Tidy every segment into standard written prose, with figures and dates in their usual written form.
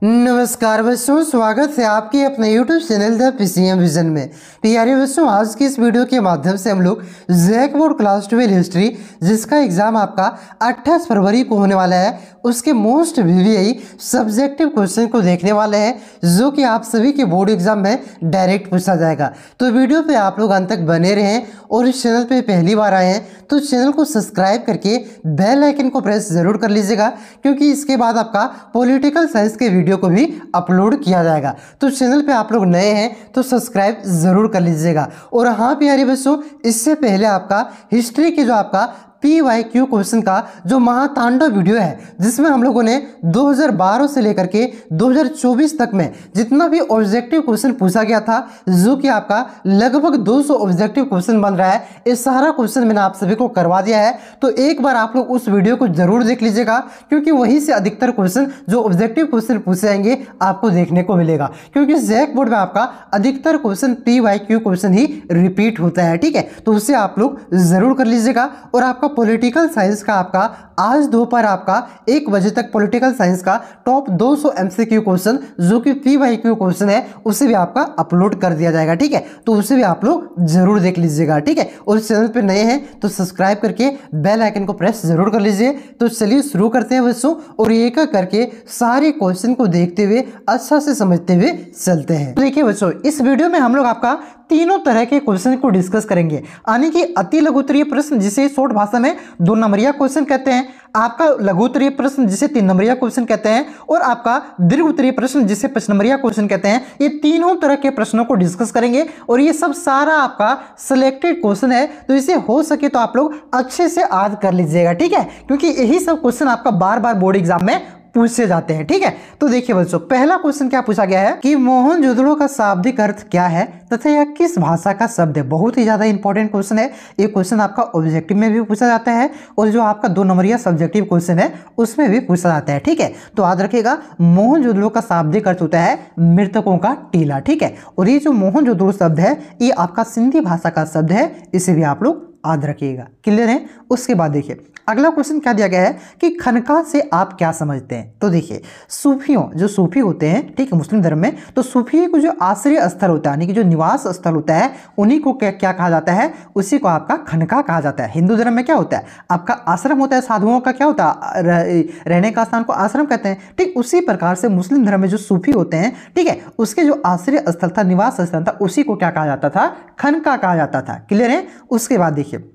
नमस्कार बच्चों, स्वागत है आपके अपने YouTube channel the PCM vision में। प्यारे बच्चों, आज की इस वीडियो के माध्यम से हम लोग जैक बोर्ड क्लास 12 हिस्ट्री, जिसका एग्जाम आपका 28 फरवरी को होने वाला है, उसके मोस्ट VVI सब्जेक्टिव क्वेश्चन को देखने वाले हैं, जो कि आप सभी के बोर्ड एग्जाम में डायरेक्ट पूछा जाएगा। तो वीडियो पे आप लोग अंत तक बने रहें और इस चैनल पे पहली बार आए हैं तो चैनल को सब्सक्राइब करके बेल आइकन को प्रेस जरूर कर लीजिएगा, क्योंकि इसके बाद आपका पॉलिटिकल साइंस के वीडियो को भी अपलोड किया जाएगा। तो चैनल पे आप लोग नए हैं तो सब्सक्राइब जरूर कर लीजिएगा। और हाँ प्यारे बच्चों, इससे पहले आपका हिस्ट्री के जो आपका PYQ क्वेश्चन का जो महातांडव वीडियो है, जिसमें हम लोगों ने 2012 से लेकर के 2024 तक में जितना भी ऑब्जेक्टिव क्वेश्चन पूछा गया था, जो कि आपका लगभग 200 ऑब्जेक्टिव क्वेश्चन बन रहा है, ये सारा क्वेश्चन मैंने आप सभी को करवा दिया है। तो एक बार आप लोग उस वीडियो को जरूर देख लीजिएगा, क्योंकि वहीं से अधिकतर क्वेश्चन जो ऑब्जेक्टिव क्वेश्चन पूछे जाएंगे आपको देखने को मिलेगा, क्योंकि जैक बोर्ड में आपका अधिकतर क्वेश्चन PYQ क्वेश्चन ही रिपीट होता है। ठीक है, तो उसे आप लोग जरूर कर लीजिएगा। और आपका पॉलिटिकल साइंस का आपका आज दोपहर आपका 1 बजे तक पॉलिटिकल साइंस का टॉप 200 MCQ क्वेश्चन, जो कि PYQ क्वेश्चन है, उसे भी आपका अपलोड कर दिया जाएगा। ठीक है, तो उसे भी आप लोग जरूर देख लीजिएगा। ठीक है, और चैनल पे नए हैं तो सब्सक्राइब करके बेल आइकन को प्रेस जरूर कर लीजिए। तो चलिए शुरू करते हैं बच्चों, और एक एक करके सारे क्वेश्चन को देखते हुए अच्छा से समझते हुए चलते हैं। देखिए बच्चों, इस वीडियो में हम लोग आपका तीनों तरह के क्वेश्चन को डिस्कस करेंगे, यानी कि अति लघु उत्तरीय प्रश्न, जिसे शॉर्ट भाषा में 2 नंबरिया क्वेश्चन कहते हैं, आपका लघु उत्तरीय प्रश्न जिसे 3 नंबरिया क्वेश्चन कहते हैं, और आपका दीर्घ उत्तरीय प्रश्न जिसे 5 नंबरिया क्वेश्चन कहते हैं। ये तीनों तरह के प्रश्नों को डिस्कस करेंगे, और ये सब सारा आपका सिलेक्टेड क्वेश्चन है, तो इसे हो सके तो आप लोग अच्छे से याद कर लीजिएगा। ठीक है, क्योंकि यही सब क्वेश्चन आपका बार बार बोर्ड एग्जाम में पूछे जाते हैं। ठीक है, तो देखिए बच्चों, पहला क्वेश्चन क्या पूछा गया है कि मोहनजोदड़ो का शाब्दिक अर्थ क्या है तथा यह किस भाषा का शब्द है। बहुत ही ज्यादा इंपॉर्टेंट क्वेश्चन है। ये क्वेश्चन आपका ऑब्जेक्टिव में भी पूछा जाता है, और जो आपका 2 नंबरिया सब्जेक्टिव क्वेश्चन है उसमें भी पूछा जाता है। ठीक है, तो याद रखिएगा, मोहनजोदड़ो का शाब्दिक अर्थ होता है मृतकों का टीला। ठीक है, और ये जो मोहनजोदड़ो शब्द है, ये आपका सिंधी भाषा का शब्द है, इसे भी आप लोग याद रखिएगा। क्लियर है। उसके बाद देखिए अगला क्वेश्चन क्या दिया गया है कि खनका से आप क्या समझते हैं। तो देखिए, सूफियों, जो सूफी होते हैं, ठीक है, मुस्लिम धर्म में, तो सूफी को जो आश्रय स्थल होता है, यानी कि जो निवास स्थल होता है, उन्हीं को क्या कहा जाता है, उसी को आपका खनका कहा जाता है। हिंदू धर्म में क्या होता है, आपका आश्रम होता है, साधुओं का क्या होता है, रहने का स्थान को आश्रम कहते हैं। ठीक उसी प्रकार से मुस्लिम धर्म में जो सूफी होते हैं, ठीक है, उसके जो आश्रय स्थल था, निवास स्थल था, उसी को क्या कहा जाता था, खनका कहा जाता था। क्लियर है। उसके बाद देखिए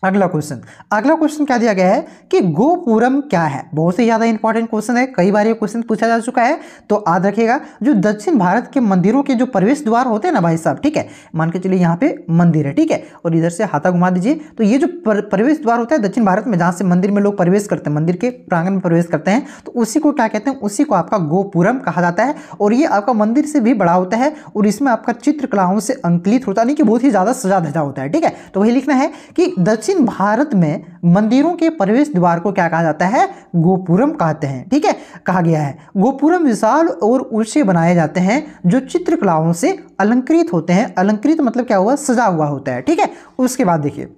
अगला क्वेश्चन क्या दिया गया है कि गोपुरम क्या है। बहुत ही ज्यादा इंपॉर्टेंट क्वेश्चन है, कई बार ये क्वेश्चन पूछा जा चुका है, तो याद रखिएगा, जो दक्षिण भारत के मंदिरों के जो प्रवेश द्वार होते हैं ना भाई साहब, ठीक है, मान के चलिए यहाँ पे मंदिर है, ठीक है, और इधर से हाथा घुमा दीजिए, तो ये जो प्रवेश द्वार होता है दक्षिण भारत में, जहाँ से मंदिर में लोग प्रवेश करते हैं, मंदिर के प्रांगण में प्रवेश करते हैं, तो उसी को क्या कहते हैं, उसी को आपका गोपुरम कहा जाता है। और ये आपका मंदिर से भी बड़ा होता है, और इसमें आपका चित्रकलाओं से अंकित होता है, कि बहुत ही ज्यादा सजा धजा होता है। ठीक है, तो वही लिखना है कि दक्षिण भारत में मंदिरों के प्रवेश द्वार को क्या कहा जाता है, गोपुरम कहते हैं। ठीक है, कहा गया है गोपुरम विशाल और ऊंचे बनाए जाते हैं, जो चित्रकलाओं से अलंकृत होते हैं। अलंकृत मतलब क्या हुआ, सजा हुआ होता है। ठीक है, उसके बाद देखिए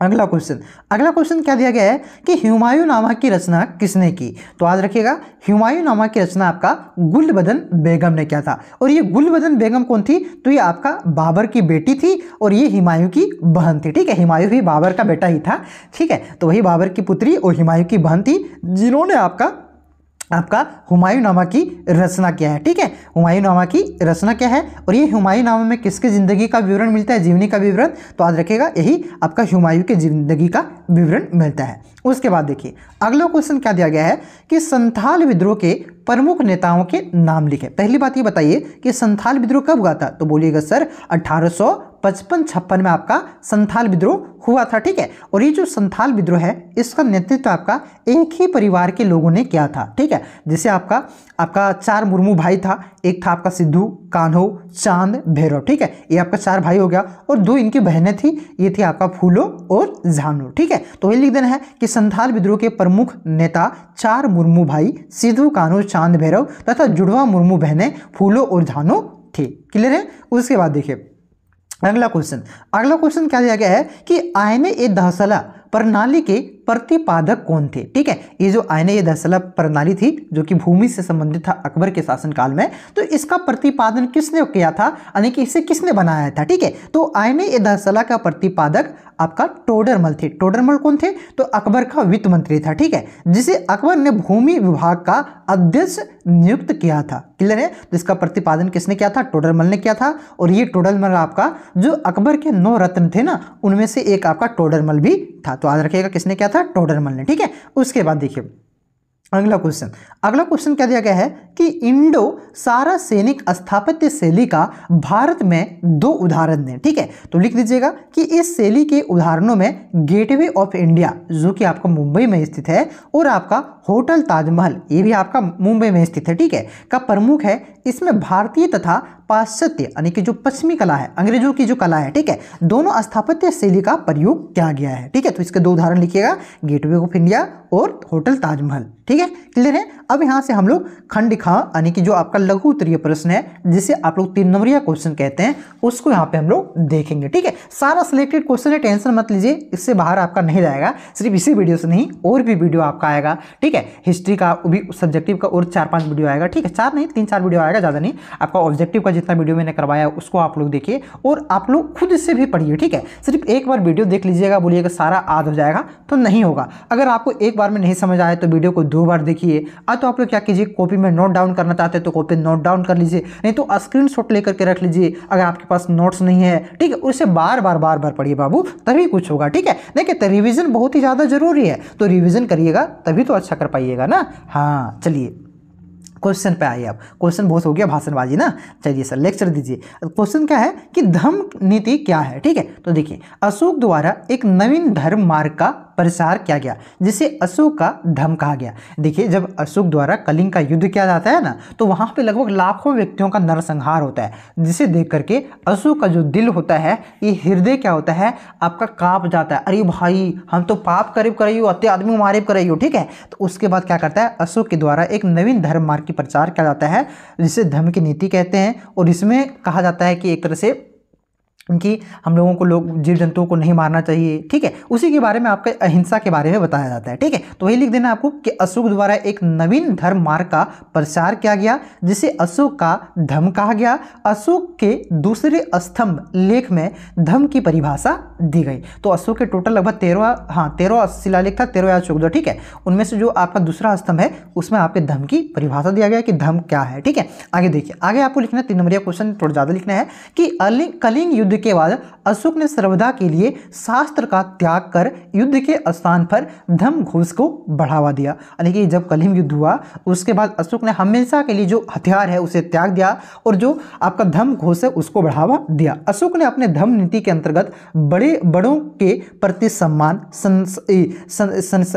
अगला क्वेश्चन क्या दिया गया है कि हुमायूंनामा की रचना किसने की। तो याद रखिएगा, हुमायूंनामा की रचना आपका गुलबदन बेगम ने किया था। और ये गुलबदन बेगम कौन थी, तो ये आपका बाबर की बेटी थी, और ये हुमायूं की बहन थी। ठीक है, हुमायूं भी बाबर का बेटा ही था। ठीक है, तो वही बाबर की पुत्री और हुमायूं की बहन थी, जिन्होंने आपका हुमायूंनामा की रचना किया है। ठीक है, हुमायूंनामा की रचना क्या है, और ये हुमायूंनामा में किसकी जिंदगी का विवरण मिलता है, जीवनी का विवरण। तो याद रखिएगा, यही आपका हुमायूं की जिंदगी का विवरण मिलता है। उसके बाद देखिए अगला क्वेश्चन क्या दिया गया है कि संथाल विद्रोह के प्रमुख नेताओं के नाम लिखे। पहली बात ये बताइए कि संथाल विद्रोह कब हुआ था, तो बोलिएगा सर 1855-56 में आपका संथाल विद्रोह हुआ था। ठीक है, और ये जो संथाल विद्रोह है, इसका नेतृत्व आपका एक ही परिवार के लोगों ने किया था। ठीक है, जैसे आपका 4 मुर्मू भाई था, एक था आपका सिद्धू, कान्हो, चांद, भैरव। ठीक है, ये आपका 4 भाई हो गया, और 2 इनकी बहनें थी, ये थी आपका फूलो और झानो। ठीक है, तो ये लिख देना है कि संथाल विद्रोह के प्रमुख नेता 4 मुर्मू भाई, सिद्धू, कान्हो, चांद, भैरव तथा जुड़वा मुर्मू बहनें फूलो और झानो थी। क्लियर है। उसके बाद देखिए अगला क्वेश्चन क्या दिया गया है कि आयने ए दहसला प्रणाली के प्रतिपादक कौन थे? ठीक है, ये जो आईने दहसला प्रणाली थी जो कि भूमि से संबंधित था अकबर के शासनकाल में, तो इसका प्रतिपादन किसने किया था, यानी कि इसे किसने बनाया था? ठीक है, तो आईने दहसला का प्रतिपादक आपका टोडरमल थे। टोडरमल कौन थे? तो अकबर का वित्त मंत्री था। ठीक है, जिसे अकबर ने भूमि विभाग का अध्यक्ष नियुक्त किया था। क्लियर है? तो इसका प्रतिपादन किसने किया था? टोडरमल ने किया था। और ये टोडरमल आपका जो अकबर के 9 रत्न थे ना, उनमें से एक आपका टोडरमल भी था। तो याद रखिएगा किसने किया था? टोडरमल ने। ठीक है, उसके बाद देखिए अगला क्वेश्चन क्या दिया गया है कि इंडो सारा सैनिक स्थापत्य शैली का भारत में 2 उदाहरण दें। ठीक है, तो लिख दीजिएगा कि इस शैली के उदाहरणों में गेटवे ऑफ इंडिया जो कि आपका मुंबई में स्थित है, और आपका होटल ताजमहल ये भी आपका मुंबई में स्थित है। ठीक है, का प्रमुख है। इसमें भारतीय तथा पाश्चात्य यानी कि जो पश्चिमी कला है, अंग्रेजों की जो कला है, ठीक है, दोनों स्थापत्य शैली का प्रयोग किया गया है। ठीक है, तो इसके 2 उदाहरण लिखिएगा, गेटवे ऑफ इंडिया और होटल ताजमहल। ठीक है, क्लियर है? अब यहां से हम लोग खंड ख यानी कि जो आपका लघु उत्तरीय प्रश्न है, जिसे आप लोग 3 नंबरिया क्वेश्चन कहते हैं, उसको यहाँ पे हम लोग देखेंगे। ठीक है, सारा सिलेक्टेड क्वेश्चन है, टेंशन मत लीजिए, इससे बाहर आपका नहीं जाएगा। सिर्फ इसी वीडियो से नहीं, और भी वीडियो आपका आएगा। ठीक है, हिस्ट्री का भी, सब्जेक्टिव का और 4-5 वीडियो आएगा। ठीक है, 4 नहीं 3-4 वीडियो आएगा, ज़्यादा नहीं। आपका ऑब्जेक्टिव का जितना वीडियो मैंने करवाया उसको आप लोग देखिए, और आप लोग खुद से भी पढ़िए। ठीक है, सिर्फ एक बार वीडियो देख लीजिएगा, बोलिएगा सारा याद हो जाएगा, तो नहीं होगा। अगर आपको एक बार में नहीं समझ आए तो वीडियो को 2 बार देखिए। तो आप लोग क्या कीजिए, कॉपी में नोट डाउन करना चाहते हैं तो कॉपी नोट डाउन कर लीजिए, नहीं तो स्क्रीनशॉट लेकर के रख लीजिए अगर आपके पास नोट्स नहीं है। ठीक है, उसे बार बार पढ़िए बाबू, तभी कुछ होगा। ठीक है, देखिए तो रिवीजन बहुत ही ज़्यादा जरूरी है, तो रिवीजन करिएगा तभी तो अच्छा कर पाइएगा ना। हाँ, चलिए क्वेश्चन पे आइए। अब क्वेश्चन बहुत हो गया भाषणबाजी ना, चलिए सर लेक्चर दीजिए। क्वेश्चन क्या है कि धम्म नीति क्या है? ठीक है, तो देखिए अशोक द्वारा एक नवीन धर्म मार्ग का प्रसार किया गया, जिसे अशोक का धम्म कहा गया। देखिए जब अशोक द्वारा कलिंग का युद्ध किया जाता है ना, तो वहां पे लगभग लाखों व्यक्तियों का नरसंहार होता है, जिसे देख करके अशोक का जो दिल होता है, ये हृदय क्या होता है आपका, कांप जाता है। अरे भाई हम तो पाप करीब कराइयो, अत्य आदमी मारे कराइयो। ठीक है, तो उसके बाद क्या करता है, अशोक के द्वारा एक नवीन धर्म मार्ग की प्रचार किया जाता है, जिसे धम्म की नीति कहते हैं। और इसमें कहा जाता है कि एक तरह से कि हम लोगों को, लोग जीव जंतुओं को नहीं मारना चाहिए। ठीक है, उसी के बारे में आपका अहिंसा के बारे में बताया जाता है। ठीक है, तो वही लिख देना आपको कि अशोक द्वारा एक नवीन धर्म मार्ग का प्रसार किया गया, जिसे अशोक का धम्म कहा गया। अशोक के दूसरे स्तंभ लेख में धम्म की परिभाषा दी गई। तो अशोक के टोटल लगभग 13 शिलालेख था, 13 या 14। ठीक है, उनमें से जो आपका दूसरा स्तंभ है उसमें आपके धम्म की परिभाषा दिया गया कि धम्म क्या है। ठीक है, आगे देखिए, आगे आपको लिखना है 3 नंबरिया क्वेश्चन, थोड़ा ज्यादा लिखना है कि कलिंग युद्ध के बाद अशोक ने सर्वदा के लिए शास्त्र का त्याग कर युद्ध के स्थान पर धम्म घोष को बढ़ावा दिया। यानी कि जब कलिंग युद्ध हुआ उसके बाद अशोक ने हमेशा के लिए जो हथियार है उसे त्याग दिया, और जो आपका धम्म घोष है उसको बढ़ावा दिया। अशोक ने अपने धम्म नीति के अंतर्गत बड़ों के प्रति सम्मान,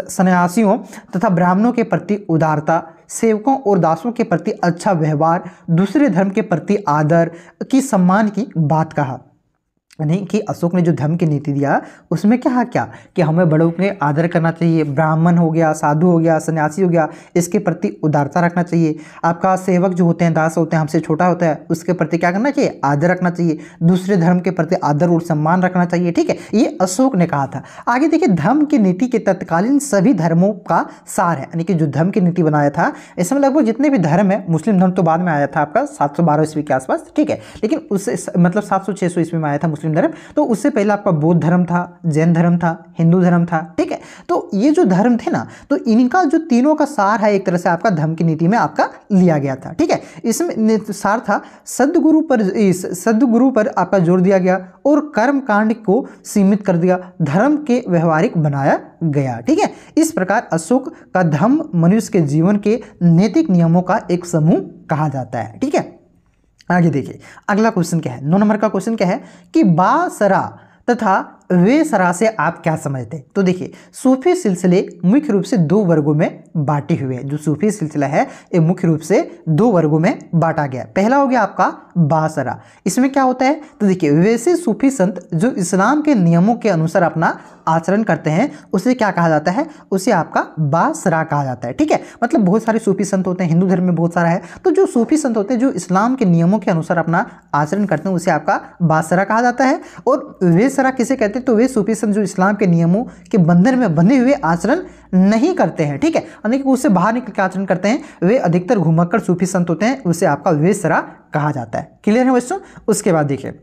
सन्यासियों तथा ब्राह्मणों के प्रति उदारता, सेवकों और दासों के प्रति अच्छा व्यवहार, दूसरे धर्म के प्रति आदर की, सम्मान की बात कहा। नहीं कि अशोक ने जो धर्म की नीति दिया उसमें क्या कि हमें बड़ों के आदर करना चाहिए, ब्राह्मण हो गया, साधु हो गया, सन्यासी हो गया, इसके प्रति उदारता रखना चाहिए। आपका सेवक जो होते हैं, दास होते हैं, हमसे छोटा होता है, उसके प्रति क्या करना चाहिए, आदर रखना चाहिए। दूसरे धर्म के प्रति आदर और सम्मान रखना चाहिए। ठीक है, ये अशोक ने कहा था। आगे देखिए, धर्म की नीति के तत्कालीन सभी धर्मों का सार है, यानी कि जो धर्म की नीति बनाया था, इसमें लगभग जितने भी धर्म है, मुस्लिम धर्म तो बाद में आया था आपका 712 ईस्वी के आसपास। ठीक है, लेकिन उससे मतलब 700-600 ईस्वी में आया था मुस्लिम धर्म, तो उससे पहले आपका बौद्ध धर्म था, जैन धर्म था, हिंदू धर्म था। ठीक है, तो ये जो धर्म थे ना, तो इनका जो तीनों का सार है एक तरह से आपका धर्म की नीति में आपका लिया गया था। ठीक है, इसमें सार था सद्गुरु पर आपका जोर दिया गया, और कर्म कांड को सीमित कर दिया, धर्म के व्यवहारिक बनाया गया। ठीक है, इस प्रकार अशोक का धम्म मनुष्य के जीवन के नैतिक नियमों का एक समूह कहा जाता है। ठीक है, आगे देखिए अगला क्वेश्चन क्या है, 9 नंबर का क्वेश्चन क्या है कि बासरा तथा वेसरा से आप क्या समझते हैं? तो देखिए सूफी सिलसिले मुख्य रूप से 2 वर्गों में बांटे हुए हैं। जो सूफी सिलसिला है ये मुख्य रूप से 2 वर्गों में बांटा गया। पहला हो गया आपका बासरा। इसमें क्या होता है, तो देखिए वैसे सूफी संत जो इस्लाम के नियमों के अनुसार अपना आचरण करते हैं उसे क्या कहा जाता है, उसे आपका बासरा कहा जाता है। ठीक है, मतलब बहुत सारे सूफी संत होते हैं, हिंदू धर्म में बहुत सारा है, तो जो सूफी संत होते हैं जो इस्लाम के नियमों के अनुसार अपना आचरण करते हैं उसे आपका बासरा कहा जाता है। और वेसरा किसे कहते हैं, थे तो वे सूफी संत जो इस्लाम के नियमों के बंधन में बंधे हुए आचरण नहीं करते हैं, ठीक है, यानी कि उससे बाहर निकल के आचरण करते हैं, वे अधिकतर घुमक्कड़ सूफी संत होते हैं, उसे आपका वेश्या कहा जाता है। क्लियर है बच्चों। उसके बाद देखिए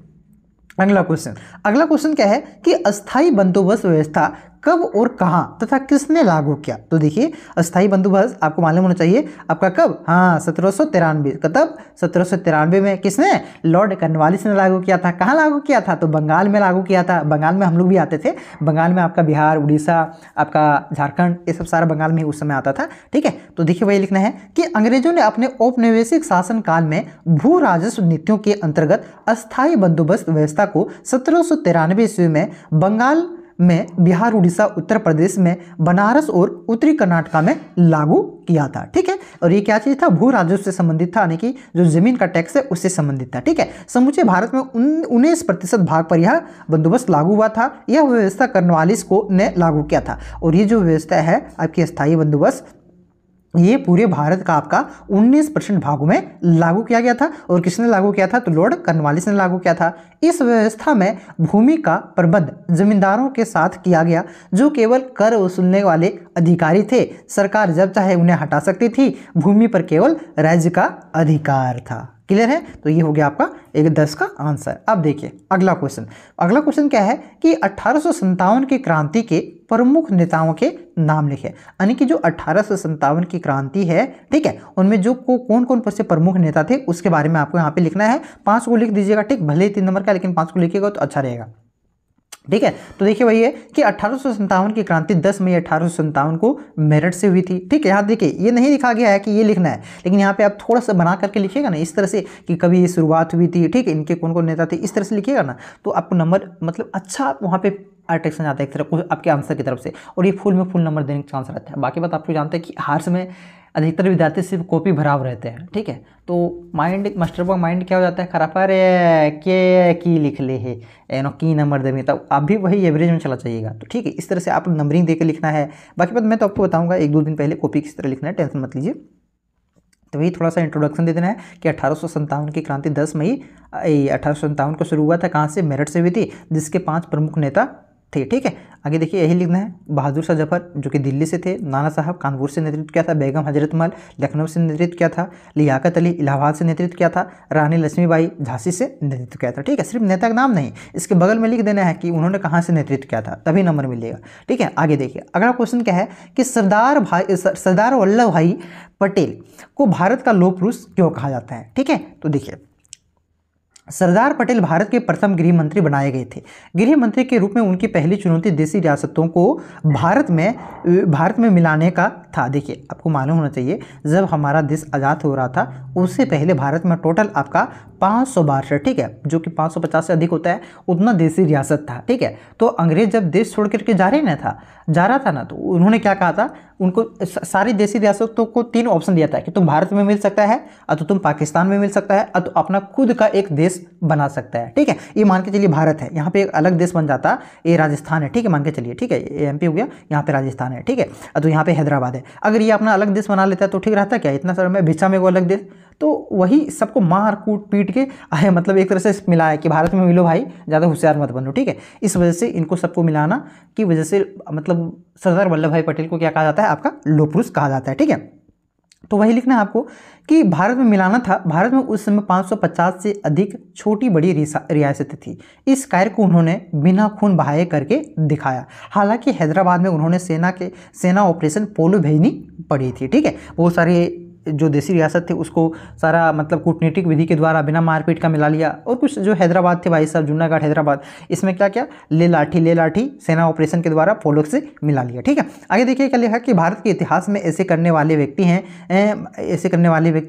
अगला क्वेश्चन क्या है कि अस्थाई बंदोबस्त व्यवस्था कब और कहां तथा किसने लागू किया। तो देखिए अस्थाई बंदोबस्त आपको मालूम होना चाहिए आपका कब, हाँ 1793। कब 1793 में किसने, लॉर्ड कॉर्नवालिस ने लागू किया था। कहाँ लागू किया था, तो बंगाल में लागू किया था। बंगाल में हम लोग भी आते थे, बंगाल में आपका बिहार, उड़ीसा, आपका झारखंड, ये सब सारा बंगाल में उस समय आता था, ठीक है। तो देखिए वही लिखना है कि अंग्रेजों ने अपने औपनिवेशिक शासन काल में भू राजस्व नीतियों के अंतर्गत अस्थाई बंदोबस्त व्यवस्था को 1793 ईस्वी में बंगाल में, बिहार, उड़ीसा, उत्तर प्रदेश में, बनारस और उत्तरी कर्नाटका में लागू किया था, ठीक है। और ये क्या चीज था, भू राजस्व से संबंधित था, यानी कि जो जमीन का टैक्स है उससे संबंधित था, ठीक है। समूचे भारत में 19% भाग पर यह बंदोबस्त लागू हुआ था। यह व्यवस्था कॉर्नवालिस को ने लागू किया था। और ये जो व्यवस्था है आपकी अस्थायी बंदोबस्त, ये पूरे भारत का आपका 19% भागों में लागू किया गया था। और किसने लागू किया था, तो लॉर्ड कॉर्नवालिस ने लागू किया था। इस व्यवस्था में भूमि का प्रबंध जमींदारों के साथ किया गया, जो केवल कर वसूलने वाले अधिकारी थे। सरकार जब चाहे उन्हें हटा सकती थी। भूमि पर केवल राज्य का अधिकार था। क्लियर है। तो ये हो गया आपका 10 का आंसर। अब देखिए अगला क्वेश्चन क्या है कि 1857 की क्रांति के प्रमुख नेताओं के नाम लिखे। यानी कि जो 1857 की क्रांति है, ठीक है, उनमें जो कौन कौन से प्रमुख नेता थे उसके बारे में आपको यहाँ पे लिखना है। 5 को लिख दीजिएगा, ठीक, भले ही 3 नंबर का, लेकिन 5 को लिखिएगा तो अच्छा रहेगा, ठीक है। तो देखिए वही है कि 1857 की क्रांति 10 मई 1857 को मेरठ से हुई थी, ठीक है। यहाँ देखिए ये नहीं लिखा गया है कि ये लिखना है, लेकिन यहाँ पे आप थोड़ा सा बना करके लिखिएगा ना इस तरह से कि कभी ये शुरुआत हुई थी, ठीक है, इनके कौन कौन नेता थे, इस तरह से लिखिएगा ना तो आपको नंबर मतलब अच्छा वहाँ पे अट्रैक्शन आता है एक तरफ आपके आंसर की तरफ से, और ये फुल में फुल नंबर देने का चांस रहता है। बाकी बात आप लोग जानते हैं कि हर समय अधिकतर विद्यार्थी सिर्फ कॉपी भराव रहते हैं, ठीक है। तो माइंड मास्टर का माइंड क्या हो जाता है खराब, अरे के की लिख ले है एनो की नंबर देंगे, तब आप भी वही एवरेज में चला चाहिएगा। तो ठीक है, इस तरह से आप नंबरिंग देकर लिखना है। बाकी बात मैं तो आपको बताऊंगा 1-2 दिन पहले कॉपी किस तरह लिखना है, टेंशन मत लीजिए। तो वही थोड़ा सा इंट्रोडक्शन दे देना है कि 1857 की क्रांति 10 मई 1857 को शुरू हुआ था। कहाँ से, मेरठ से हुई थी, जिसके 5 प्रमुख नेता थे, ठीक है। आगे देखिए यही लिखना है। बहादुर शाह जफर जो कि दिल्ली से थे, नाना साहब कानपुर से नेतृत्व किया था, बेगम हजरत महल लखनऊ से नेतृत्व किया था, लियाकत अली इलाहाबाद से नेतृत्व किया था, रानी लक्ष्मीबाई झांसी से नेतृत्व किया था, ठीक है। सिर्फ नेता का नाम नहीं, इसके बगल में लिख देना है कि उन्होंने कहाँ से नेतृत्व किया था, तभी नंबर मिलेगा, ठीक है। आगे देखिए अगला क्वेश्चन क्या है कि सरदार वल्लभ भाई पटेल को भारत का लौह पुरुष क्यों कहा जाता है, ठीक है। तो देखिए सरदार पटेल भारत के प्रथम गृह मंत्री बनाए गए थे। गृह मंत्री के रूप में उनकी पहली चुनौती देसी रियासतों को भारत में मिलाने का था। देखिए आपको मालूम होना चाहिए जब हमारा देश आज़ाद हो रहा था उससे पहले भारत में टोटल आपका 562, ठीक है, जो कि 550 से अधिक होता है, उतना देसी रियासत था, ठीक है। तो अंग्रेज जब देश छोड़ करके जा रहा था ना, तो उन्होंने क्या कहा था, उनको सारी देसी रियासतों को 3 ऑप्शन दिया था कि तुम भारत में मिल सकता है, और तो तुम पाकिस्तान में मिल सकता है, और तो अपना खुद का एक देश बना सकता है, ठीक है। ये मान के चलिए भारत है, यहाँ पे एक अलग देश बन जाता, ये राजस्थान है, ठीक है, मान के चलिए, ठीक है, ये एमपी हो गया, यहाँ पे राजस्थान है, ठीक है, तो यहाँ पे हैदराबाद है। अगर ये अपना अलग देश बना लेता है तो ठीक रहता क्या, इतना सारा में भिक्षा में वो अलग देश, तो वही सबको मार कूट पीट के मतलब एक तरह से मिला है कि भारत में मिलो भाई, ज़्यादा होशियार मत बनो, ठीक है। इस वजह से इनको सबको मिलाना की वजह से मतलब सरदार वल्लभ भाई पटेल को क्या कहा जाता है, आपका लौह पुरुष कहा जाता है, ठीक है। तो वही लिखना है आपको कि भारत में मिलाना था। भारत में उस समय 550 से अधिक छोटी बड़ी रियासतें थी। इस कार्य को उन्होंने बिना खून बहाए करके दिखाया। हालांकि हैदराबाद में उन्होंने सेना ऑपरेशन पोलो भेजनी पड़ी थी, ठीक है। वो सारे जो देसी रियासत थे उसको सारा मतलब कूटनीतिक विधि के द्वारा बिना मारपीट का मिला लिया, और कुछ जो हैदराबाद थे भाई साहब, जूनागढ़ हैदराबाद, इसमें क्या क्या ले लाठी सेना ऑपरेशन के द्वारा पोलो से मिला लिया, ठीक है। आगे देखिए क्या लिखा कि भारत के इतिहास में ऐसे करने वाले व्यक्ति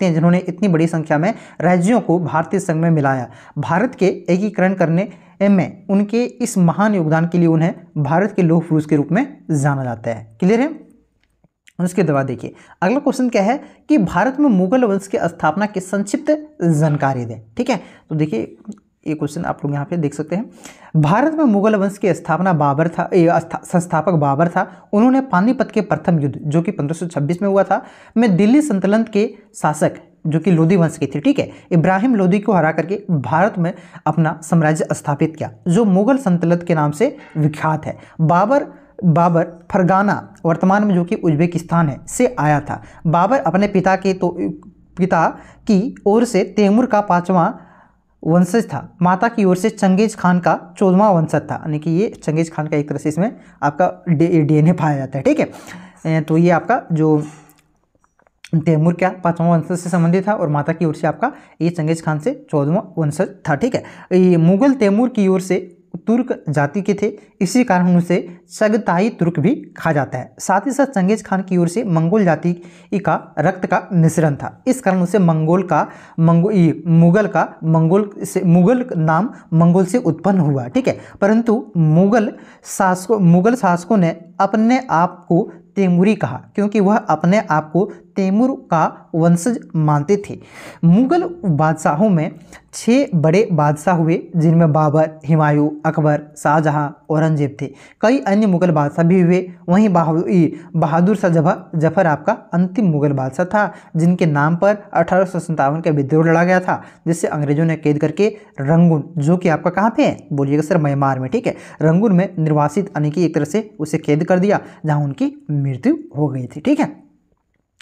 हैं जिन्होंने इतनी बड़ी संख्या में राज्यों को भारतीय संघ में मिलाया। भारत के एकीकरण करने में उनके इस महान योगदान के लिए उन्हें भारत के लौह पुरुष के रूप में जाना जाता है। क्लियर है। उसके बाद देखिए अगला क्वेश्चन क्या है कि भारत में मुगल वंश की स्थापना की संक्षिप्त जानकारी दें, ठीक है। तो देखिए ये क्वेश्चन आप लोग यहाँ पे देख सकते हैं। भारत में मुगल वंश की स्थापना संस्थापक बाबर था। उन्होंने पानीपत के प्रथम युद्ध जो कि 1526 में हुआ था में दिल्ली सल्तनत के शासक जो कि लोदी वंश की थी, ठीक है, इब्राहिम लोदी को हरा करके भारत में अपना साम्राज्य स्थापित किया, जो मुगल सल्तनत के नाम से विख्यात है। बाबर फरगाना वर्तमान में जो कि उज्बेकिस्तान है से आया था। बाबर अपने पिता की ओर से तैमूर का 5वां वंशज था। माता की ओर से चंगेज खान का 14वां वंशज था, यानी कि ये चंगेज खान का एक तरह से इसमें आपका डीएनए पाया जाता है, ठीक है। तो ये आपका जो तैमूर क्या 5वां वंशज से संबंधित था और माता की ओर से आपका ये चंगेज खान से 14वां वंशज था, ठीक है। ये मुगल तैमूर की ओर से तुर्क जाति के थे, इसी कारण उसे चगताई तुर्क भी कहा जाता है। साथ ही साथ चंगेज खान की ओर से मंगोल जाति का रक्त का मिश्रण था, इस कारण उसे मुगल नाम मंगोल से उत्पन्न हुआ, ठीक है। परंतु मुगल शासकों ने अपने आप को तैमूरी कहा, क्योंकि वह अपने आप को तैमूर का वंशज मानते थे। मुगल बादशाहों में 6 बड़े बादशाह हुए, जिनमें बाबर, हुमायूं, अकबर, शाहजहां, औरंगजेब थे। कई अन्य मुगल बादशाह भी हुए। वहीं बहादुर शाह जफर आपका अंतिम मुगल बादशाह था, जिनके नाम पर 1857 का विद्रोह लड़ा गया था, जिससे अंग्रेजों ने कैद करके रंगून, जो कि आपका कहाँ पे है, बोलिएगा सर, म्यांमार में, ठीक है, रंगून में निर्वासित, यानी कि एक तरह से उसे कैद कर दिया, जहां उनकी मृत्यु हो गई थी, ठीक है।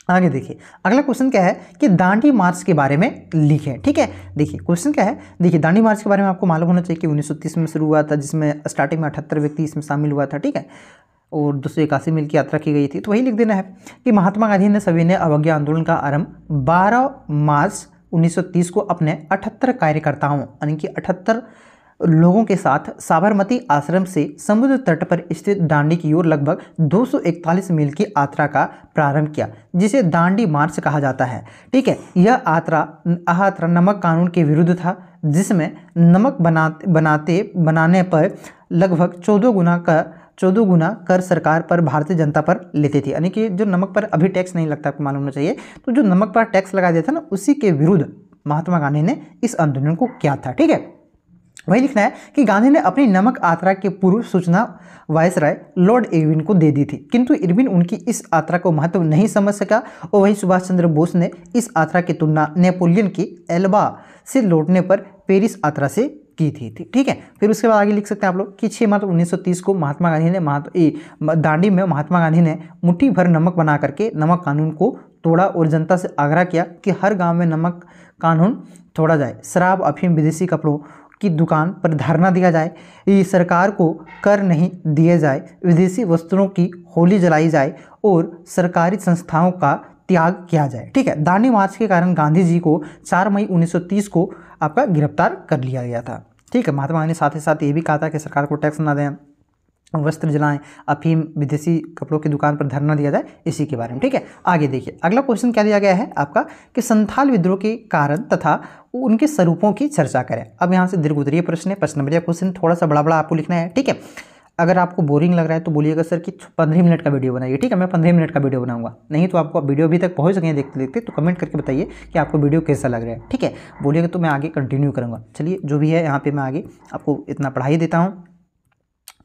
आगे देखिए, अगला क्वेश्चन क्या है कि दांडी मार्च के बारे में लिखें, ठीक है। देखिए क्वेश्चन क्या है, देखिए दांडी मार्च के बारे में आपको मालूम होना चाहिए कि 1930 में शुरू हुआ था, जिसमें स्टार्टिंग में 78 व्यक्ति इसमें शामिल हुआ था, ठीक है, और 281 मील की यात्रा की गई थी। तो वही लिख देना है कि महात्मा गांधी ने सविनय अवज्ञा आंदोलन का आरंभ 12 मार्च 1930 को अपने 78 कार्यकर्ताओं, यानी कि 78 लोगों के साथ साबरमती आश्रम से समुद्र तट पर स्थित दांडी की ओर लगभग 241 मील की यात्रा का प्रारंभ किया, जिसे दांडी मार्च कहा जाता है, ठीक है। यह यात्रा नमक कानून के विरुद्ध था, जिसमें नमक बनाने पर लगभग 14 गुना कर सरकार पर, भारतीय जनता पर लेती थी, यानी कि जो नमक पर अभी टैक्स नहीं लगता, आपको मालूम होना चाहिए, तो जो नमक पर टैक्स लगा दिया था ना, उसी के विरुद्ध महात्मा गांधी ने इस आंदोलन को किया था, ठीक है। वही लिखना है कि गांधी ने अपनी नमक यात्रा की पूर्व सूचना वायसराय लॉर्ड इरविन को दे दी थी, किंतु इरविन उनकी इस यात्रा को महत्व नहीं समझ सका, और वही सुभाष चंद्र बोस ने इस यात्रा की तुलना नेपोलियन की एल्बा से लौटने पर पेरिस यात्रा से की थी, ठीक है। फिर उसके बाद आगे लिख सकते हैं आप लोग कि 6 मार्च 1930 को महात्मा गांधी ने दांडी में महात्मा गांधी ने मुट्ठी भर नमक बना करके नमक कानून को तोड़ा और जनता से आग्रह किया कि हर गांव में नमक कानून तोड़ा जाए, शराब, अफीम, विदेशी कपड़ों की दुकान पर धरना दिया जाए, सरकार को कर नहीं दिए जाए, विदेशी वस्त्रों की होली जलाई जाए और सरकारी संस्थाओं का त्याग किया जाए, ठीक है। दांडी मार्च के कारण गांधी जी को 4 मई 1930 को आपका गिरफ्तार कर लिया गया था, ठीक है। महात्मा गांधी ने साथ ही साथ ये भी कहा था कि सरकार को टैक्स ना दें, वस्त्र जलाएं, अफीम, विदेशी कपड़ों की दुकान पर धरना दिया जाए, इसी के बारे में, ठीक है। आगे देखिए, अगला क्वेश्चन क्या दिया गया है आपका कि संथाल विद्रोह के कारण तथा उनके स्वरूपों की चर्चा करें। अब यहाँ से दीर्घ उत्तरीय प्रश्न है, प्रश्न नंबर क्वेश्चन थोड़ा सा बड़ा आपको लिखना है, ठीक है। अगर आपको बोरिंग लग रहा है तो बोलिएगा सर कि 15 मिनट का वीडियो बनाइए, ठीक है, मैं 15 मिनट का वीडियो बनाऊंगा, नहीं तो आपको वीडियो अभी तक पहुंच गए देखते देखते, तो कमेंट करके बताइए कि आपको वीडियो कैसा लग रहा है, ठीक है। बोलिएगा तो मैं आगे कंटिन्यू करूँगा। चलिए, जो भी है यहाँ पे मैं आगे आपको इतना पढ़ाई देता हूँ।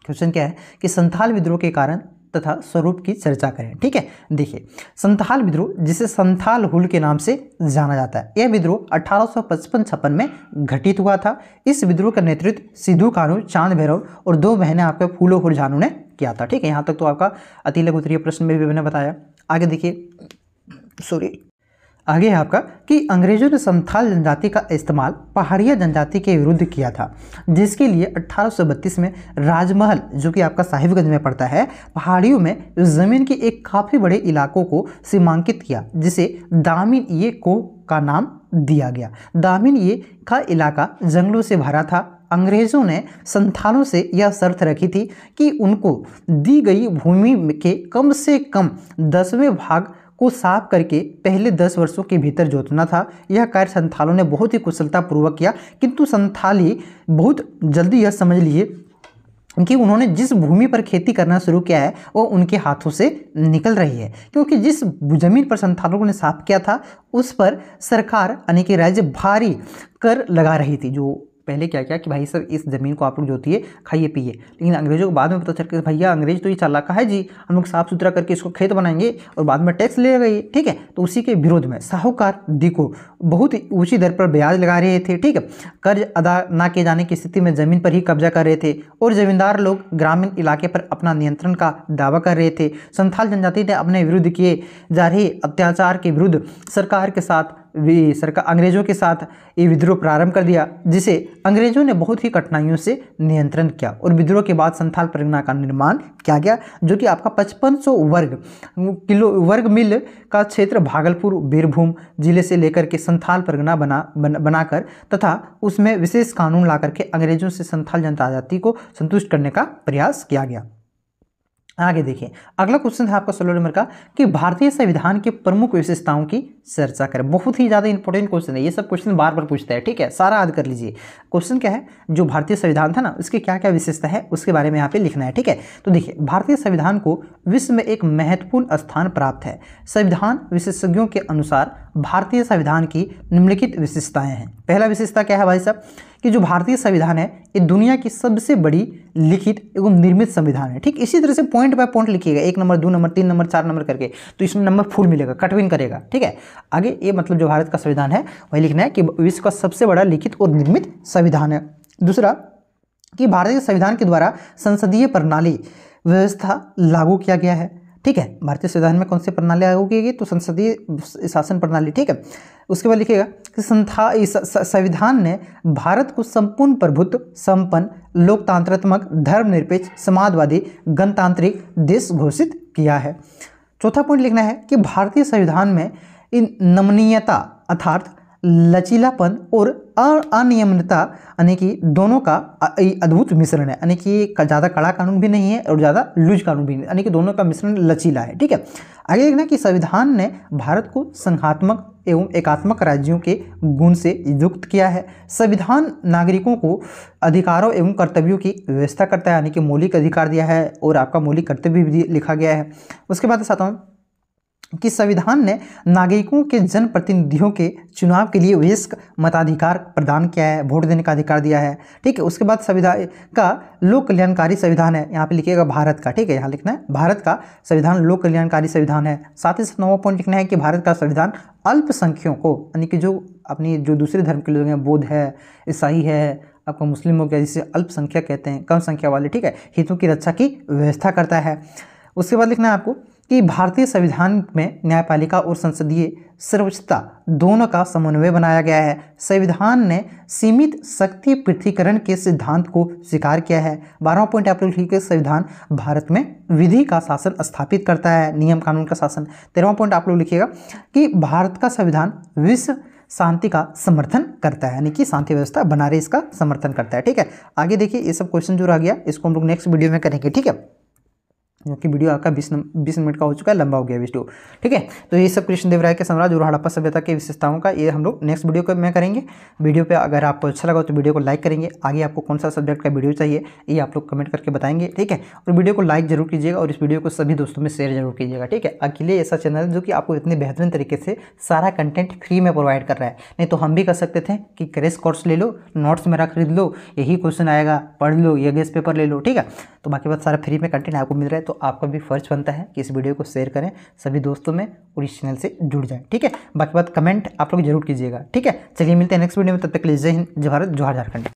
क्वेश्चन क्या है कि संथाल विद्रोह के कारण तथा स्वरूप की चर्चा करें, ठीक है। देखिए, संथाल विद्रोह, जिसे संथाल हुल के नाम से जाना जाता है, यह विद्रोह 1855-56 में घटित हुआ था। इस विद्रोह का नेतृत्व सिद्धू कानू, चांद भैरव और 2 बहनें आपके फूलो हुरझानू ने किया था, ठीक है। यहाँ तक तो आपका अति लघु उत्तरीय प्रश्न में भी मैंने बताया। आगे देखिए, आगे है आपका कि अंग्रेजों ने संथाल जनजाति का इस्तेमाल पहाड़िया जनजाति के विरुद्ध किया था, जिसके लिए 1832 में राजमहल, जो कि आपका साहिबगंज में पड़ता है, पहाड़ियों में जमीन के एक काफ़ी बड़े इलाकों को सीमांकित किया, जिसे दामिन ये को का नाम दिया गया। दामिन ये का इलाका जंगलों से भरा था। अंग्रेजों ने संथालों से यह शर्त रखी थी कि उनको दी गई भूमि के कम से कम 10वें भाग को साफ करके पहले 10 वर्षों के भीतर जोतना था। यह कार्य संथालों ने बहुत ही कुशलतापूर्वक किया, किंतु संथाली बहुत जल्दी यह समझ लिए कि उन्होंने जिस भूमि पर खेती करना शुरू किया है वो उनके हाथों से निकल रही है, क्योंकि जिस जमीन पर संथालों ने साफ किया था उस पर सरकार यानी कि राज्य भारी कर लगा रही थी। जो पहले क्या किया कि भाई सर इस ज़मीन को आप लोग जोतिए, खाइए पिए। लेकिन अंग्रेजों को बाद में पता चल कि भैया अंग्रेज तो ये चालाका है जी, हम लोग साफ़ सुथरा करके इसको खेत बनाएंगे और बाद में टैक्स ले गए, ठीक है। तो उसी के विरोध में साहूकार देखो बहुत ही ऊँची दर पर ब्याज लगा रहे थे, ठीक है। कर्ज अदा ना किए जाने की स्थिति में ज़मीन पर ही कब्जा कर रहे थे और ज़मींदार लोग ग्रामीण इलाके पर अपना नियंत्रण का दावा कर रहे थे। संथाल जनजाति ने अपने विरुद्ध किए जा रहे अत्याचार के विरुद्ध सरकार के साथ अंग्रेजों के साथ ये विद्रोह प्रारंभ कर दिया, जिसे अंग्रेजों ने बहुत ही कठिनाइयों से नियंत्रण किया और विद्रोह के बाद संथाल परगना का निर्माण किया गया, जो कि आपका 5500 वर्ग मील का क्षेत्र भागलपुर बीरभूम जिले से लेकर के संथाल परगना बनाकर तथा उसमें विशेष कानून ला करके अंग्रेजों से संथाल जनता जाति को संतुष्ट करने का प्रयास किया गया। आगे देखिए, अगला क्वेश्चन है आपका 16 नंबर का कि भारतीय संविधान की प्रमुख विशेषताओं की चर्चा करें। बहुत ही ज़्यादा इंपॉर्टेंट क्वेश्चन है, ये सब क्वेश्चन बार बार पूछता है, ठीक है, सारा याद कर लीजिए। क्वेश्चन क्या है, जो भारतीय संविधान था ना उसके क्या क्या विशेषता है उसके बारे में यहाँ पे लिखना है, ठीक है। तो देखिए, भारतीय संविधान को विश्व में एक महत्वपूर्ण स्थान प्राप्त है। संविधान विशेषज्ञों के अनुसार भारतीय संविधान की निम्नलिखित विशेषताएं हैं। पहला विशेषता क्या है भाई साहब, कि जो भारतीय संविधान है ये दुनिया की सबसे बड़ी लिखित एवं निर्मित संविधान है, ठीक। इसी तरह से पॉइंट बाय पॉइंट लिखिएगा, 1 नंबर 2 नंबर 3 नंबर 4 नंबर करके, तो इसमें नंबर फुल मिलेगा, कटविन करेगा, ठीक है। आगे ये मतलब जो भारत का संविधान है वही लिखना है कि विश्व का सबसे बड़ा लिखित और निर्मित संविधान है। दूसरा कि भारतीय संविधान के द्वारा संसदीय प्रणाली व्यवस्था लागू किया गया है, ठीक है। भारतीय संविधान में कौन सी प्रणाली लागू की गई, तो संसदीय शासन प्रणाली, ठीक है। उसके बाद लिखिएगा कि संविधान ने भारत को संपूर्ण प्रभुत्व संपन्न लोकतांत्रात्मक धर्मनिरपेक्ष समाजवादी गणतांत्रिक देश घोषित किया है। चौथा पॉइंट लिखना है कि भारतीय संविधान में इन नमनीयता अर्थात लचीलापन और अनियमितता यानी कि दोनों का अद्भुत मिश्रण है, यानी कि ज़्यादा कड़ा कानून भी नहीं है और ज़्यादा लूज कानून भी नहीं, यानी कि दोनों का मिश्रण लचीला है, ठीक है। आगे देखना कि संविधान ने भारत को संघात्मक एवं एकात्मक राज्यों के गुण से युक्त किया है। संविधान नागरिकों को अधिकारों एवं कर्तव्यों की व्यवस्था करता है, यानी कि मौलिक अधिकार दिया है और आपका मौलिक कर्तव्य भी लिखा गया है। उसके बाद सातवां कि संविधान ने नागरिकों के जनप्रतिनिधियों के चुनाव के लिए वयस्क मताधिकार प्रदान किया है, वोट देने का अधिकार दिया है, ठीक है। उसके बाद संविधान का लोक कल्याणकारी संविधान है, यहाँ पे लिखिएगा भारत का, ठीक है, यहाँ लिखना है भारत का संविधान लोक कल्याणकारी संविधान है। साथ ही साथ 9वां पॉइंट लिखना है कि भारत का संविधान अल्पसंख्यकों यानी कि जो अपनी जो दूसरे धर्म के लोग हैं, बौद्ध है, ईसाई है, आपको मुस्लिम हो गया जिसे अल्पसंख्यक कहते हैं, कम संख्या वाले, ठीक है, हितों की रक्षा की व्यवस्था करता है। उसके बाद लिखना है आपको कि भारतीय संविधान में न्यायपालिका और संसदीय सर्वोच्चता दोनों का समन्वय बनाया गया है। संविधान ने सीमित शक्ति पृथकीकरण के सिद्धांत को स्वीकार किया है। 12वां पॉइंट आप लोग लिखिए, संविधान भारत में विधि का शासन स्थापित करता है, नियम कानून का शासन। 13वां पॉइंट आप लोग लिखिएगा कि भारत का संविधान विश्व शांति का समर्थन करता है, यानी कि शांति व्यवस्था बना रहे इसका समर्थन करता है, ठीक है। आगे देखिए, ये सब क्वेश्चन जो रह गया इसको हम लोग नेक्स्ट वीडियो में करेंगे, ठीक है, क्योंकि वीडियो आपका 20 मिनट का हो चुका है, लंबा हो गया वीडियो, ठीक है। तो ये सब कृष्णदेवराय के साम्राज्य और हड़प्पा सभ्यता की विशेषताओं का ये हम लोग नेक्स्ट वीडियो में करेंगे। वीडियो पे अगर आपको अच्छा लगा तो वीडियो को लाइक करेंगे। आगे आपको कौन सा सब्जेक्ट का वीडियो चाहिए ये आप लोग कमेंट करके बताएंगे, ठीक है। और वीडियो को लाइक जरूर कीजिएगा और इस वीडियो को सभी दोस्तों में शेयर जरूर कीजिएगा, ठीक है। अकेले ऐसा चैनल है जो कि आपको इतने बेहतरीन तरीके से सारा कंटेंट फ्री में प्रोवाइड कर रहा है। नहीं तो हम भी कर सकते थे कि क्रैश कोर्स ले लो, नोट्स मेरा खरीद लो, यही क्वेश्चन आएगा, पढ़ लो, ये गेस्ट पेपर ले लो, ठीक है। तो बाकी बात सारा फ्री में कंटेंट आपको मिल रहा है, तो आपका भी फर्ज बनता है कि इस वीडियो को शेयर करें सभी दोस्तों में और इस चैनल से जुड़ जाएं, ठीक है। बाकी बात कमेंट आप लोग जरूर कीजिएगा, ठीक है। चलिए मिलते हैं नेक्स्ट वीडियो में, तब तक के लिए जय हिंद, जय भारत, जोहार झारखंड।